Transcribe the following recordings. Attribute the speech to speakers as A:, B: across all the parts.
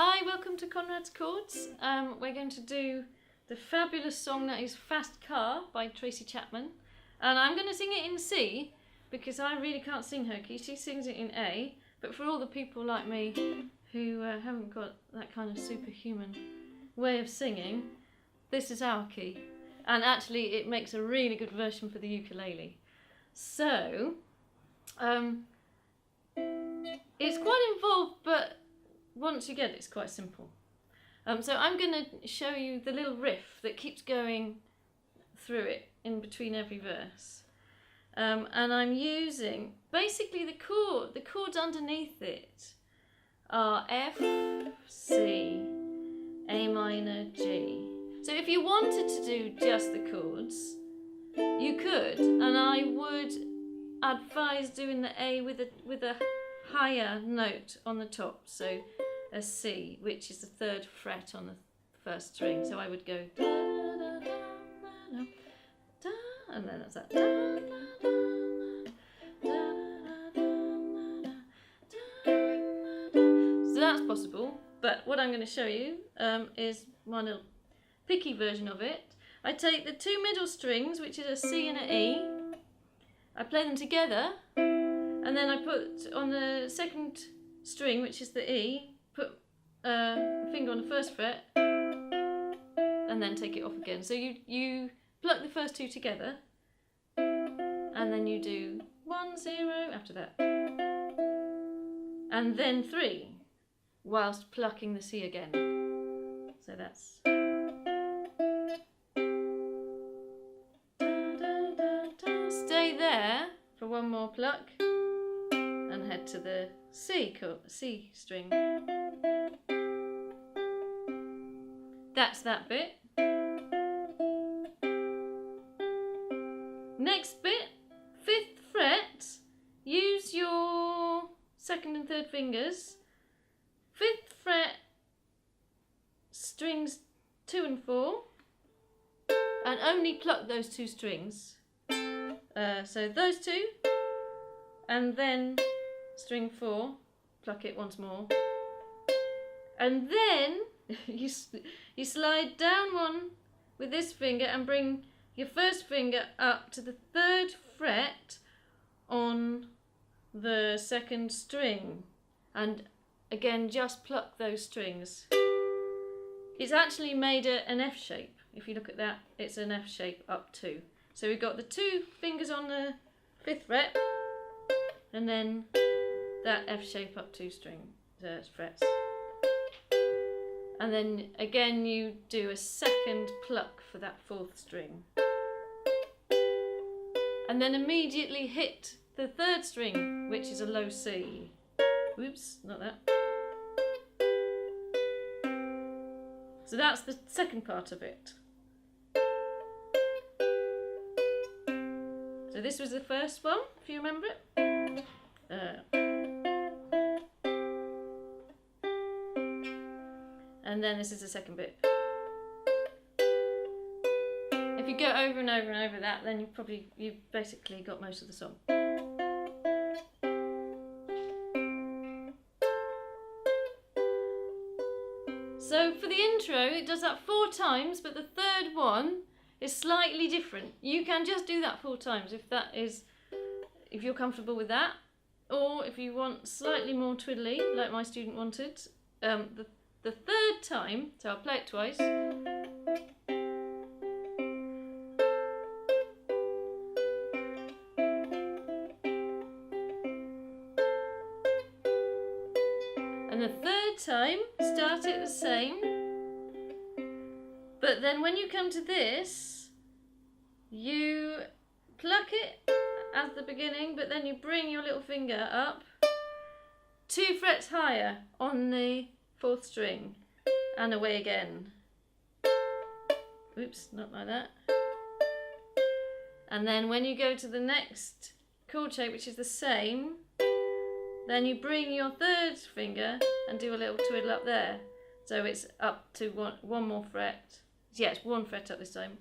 A: Hi, welcome to Conrad's Chords. We're going to do the fabulous song that is Fast Car by Tracey Chapman. And I'm going to sing it in C because I really can't sing her key. She sings it in A. But for all the people like me who haven't got that kind of superhuman way of singing, this is our key. And actually it makes a really good version for the ukulele. So, it's quite involved, but once you get it, it's quite simple. So I'm going to show you the little riff that keeps going through it in between every verse. And I'm using, basically the chords underneath it are F, C, A minor, G. So if you wanted to do just the chords, you could, and I would advise doing the A with a higher note on the top, so a C, which is the third fret on the first string. So I would go da, da, da, da, da, and then that's that. Da, da, da, da, da, da, da. So that's possible, but what I'm going to show you is my little picky version of it. I take the two middle strings, which is a C and an E, I play them together, and then I put on the second string, which is the E, put a finger on the first fret, and then take it off again. So you pluck the first two together, and then you do 1, 0 after that, and then 3, whilst plucking the C again. So that's. Stay there for one more pluck and head to the C string. That's that bit. Next bit, 5th fret, use your second and third fingers. 5th fret, strings 2 and 4, and only pluck those two strings. So those two, and then string 4, pluck it once more, and then you slide down one with this finger and bring your first finger up to the 3rd fret on the second string, and again just pluck those strings. It's actually made an F shape. If you look at that, it's an F shape up 2. So we've got the 2 fingers on the 5th fret, and then that F shape up 2 frets. And then again you do a second pluck for that 4th string. And then immediately hit the 3rd string, which is a low C. Oops, not that. So that's the second part of it. So this was the first one, if you remember it. And then this is the second bit. If you go over and over and over that, then you've basically got most of the song. So for the intro, it does that 4 times, but the 3rd one is slightly different. You can just do that 4 times if you're comfortable with that, or if you want slightly more twiddly, like my student wanted. The 3rd time, so I'll play it twice. And the 3rd time, start it the same. But then when you come to this, you pluck it at the beginning, but then you bring your little finger up 2 frets higher on the 4th string, and away again. Oops, not like that. And then when you go to the next chord shape, which is the same, then you bring your 3rd finger and do a little twiddle up there. So it's up to one more fret. Yeah, it's 1 fret up this time.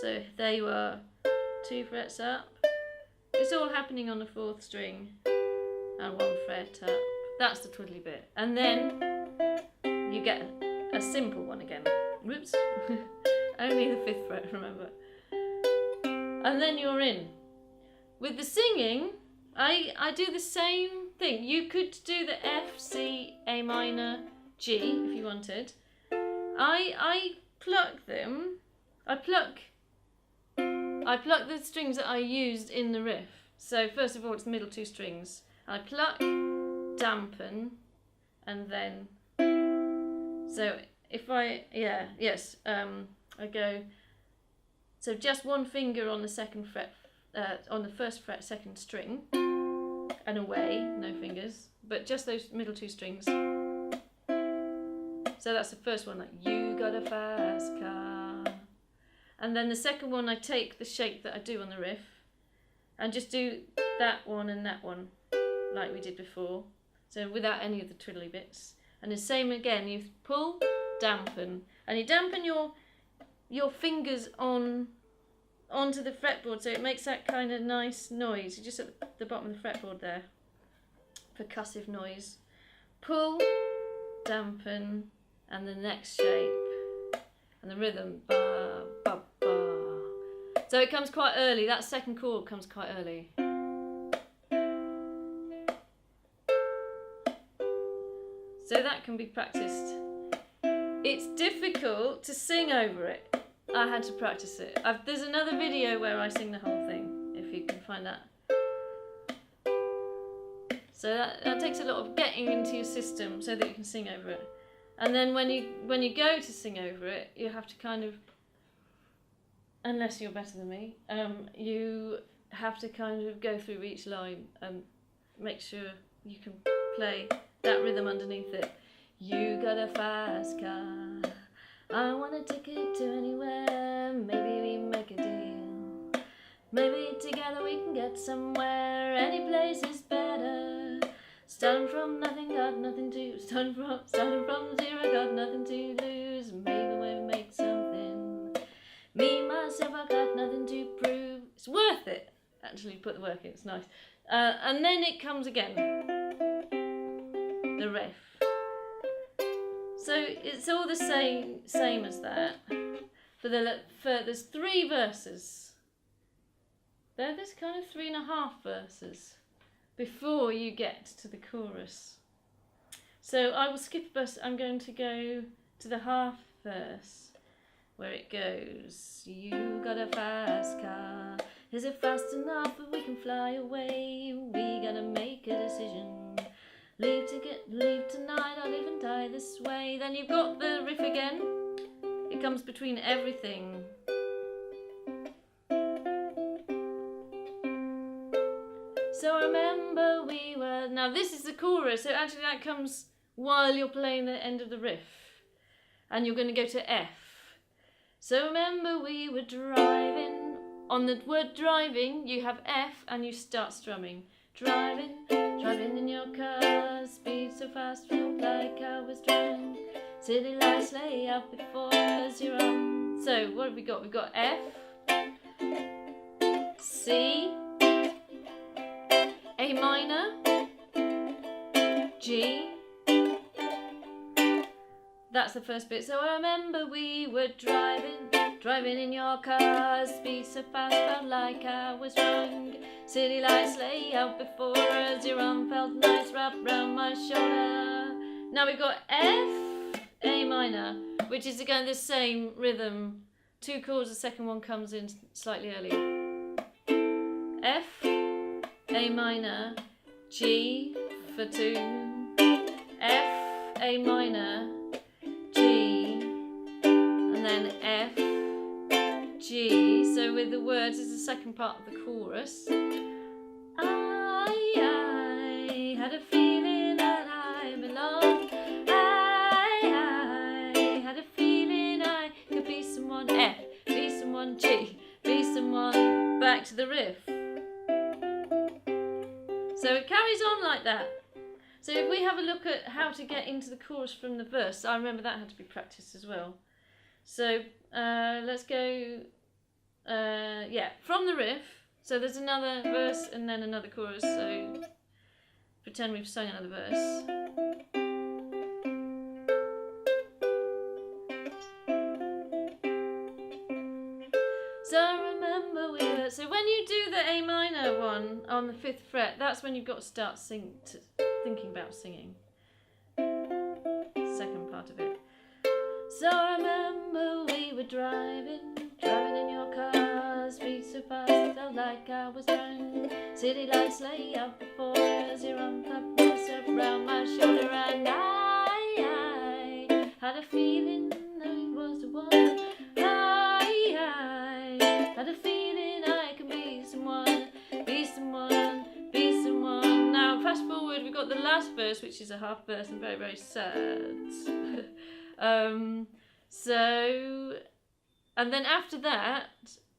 A: So there you are, 2 frets up. It's all happening on the 4th string, and 1 fret up. That's the twiddly bit. And then you get a simple one again. Whoops. Only the 5th fret, remember. And then you're in. With the singing, I do the same thing. You could do the F, C, A minor, G if you wanted. I pluck them. I pluck the strings that I used in the riff. So first of all, it's the middle 2 strings. I pluck, dampen, and then. So if I I go. So just one finger on the 2nd fret, on the 1st fret, 2nd string, and away, no fingers, but just those middle 2 strings. So that's the first one, like you got a fast car. And then the second one, I take the shape that I do on the riff and just do that one and that one, like we did before. So without any of the twiddly bits. And the same again, you pull, dampen, and you dampen your fingers onto the fretboard, so it makes that kind of nice noise. You're just at the bottom of the fretboard there. Percussive noise. Pull, dampen, and the next shape. And the rhythm. Ba, ba, ba. So it comes quite early. That 2nd chord comes quite early. So that can be practiced. It's difficult to sing over it. I had to practice it. There's another video where I sing the whole thing, if you can find that. So that takes a lot of getting into your system so that you can sing over it. And then when you go to sing over it, you have to kind of, unless you're better than me, you have to kind of go through each line and make sure you can play that rhythm underneath it. You got a fast car, I want a ticket to anywhere, maybe we make a deal. Maybe together we can get somewhere, any place is better. Starting from nothing, got nothing to, starting from 0, got nothing to lose. Maybe we'll make something. Me, myself, I got nothing to prove. It's worth it, actually, put the work in, it's nice. And then it comes again, the riff. So it's all the same as that. There's 3 verses. There's kind of 3.5 verses before you get to the chorus. So I will skip a verse. I'm going to go to the half verse where it goes. You got a fast car. Is it fast enough that we can fly away? We gotta make a decision. Leave tonight or live and die this way. Then you've got the riff again. It comes between everything. So remember we were... Now this is the chorus, so actually that comes while you're playing the end of the riff. And you're going to go to F. So remember we were driving. On the word driving, you have F and you start strumming. Driving in your car, speed so fast, felt like I was drunk. City lights lay out before us, you're on. So what have we got? We've got F, C, A minor, G. That's the first bit. So I remember we were driving in your car, speed so fast, felt like I was drunk. City lights lay out before us, your arm felt nice wrapped round my shoulder. Now we've got F, A minor, which is again the same rhythm. 2 chords, the second one comes in slightly earlier. F, A minor, G for 2, F, A minor, G, and then F, G. So with the words is the second part of the chorus. I had a feeling that I belonged. I had a feeling I could be someone. F, be someone. G, be someone. Back to the riff. So it carries on like that. So if we have a look at how to get into the chorus from the verse, I remember that had to be practiced as well. So let's go, from the riff. So there's another verse and then another chorus. So pretend we've sung another verse. So when you do the A minor one on the 5th fret, that's when you've got to start thinking about singing. Second part of it. So I remember we were driving in your car, speed so fast, felt like I was drunk. City lights lay up before us, your arm clapped yourself round my shoulder, and I had a feeling that it was the one. I had a feeling I could be someone, be someone, be someone. Now fast forward, we've got the last verse, which is a half verse and very, very sad. And then after that,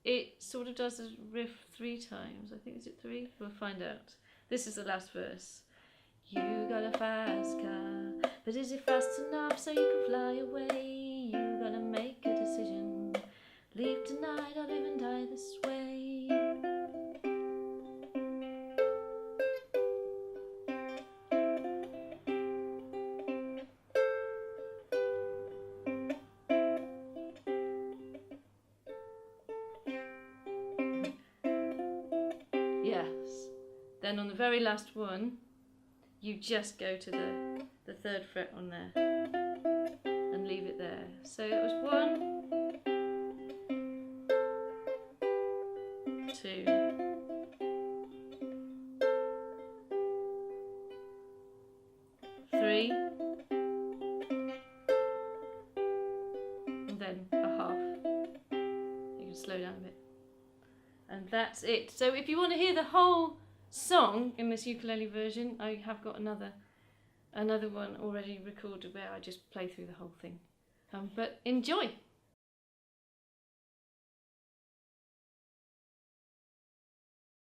A: it sort of does a riff 3 times. I think, is it 3? We'll find out. This is the last verse. You got a fast car, but is it fast enough so you can fly away? You gotta make a decision. Leave tonight or live and die this way. Yes. Then on the very last one, you just go to the 3rd fret on there and leave it there. So it was 1, 2, 3, and then a half. You can slow down a bit. And that's it. So if you want to hear the whole song in this ukulele version, I have got another one already recorded where I just play through the whole thing. But enjoy!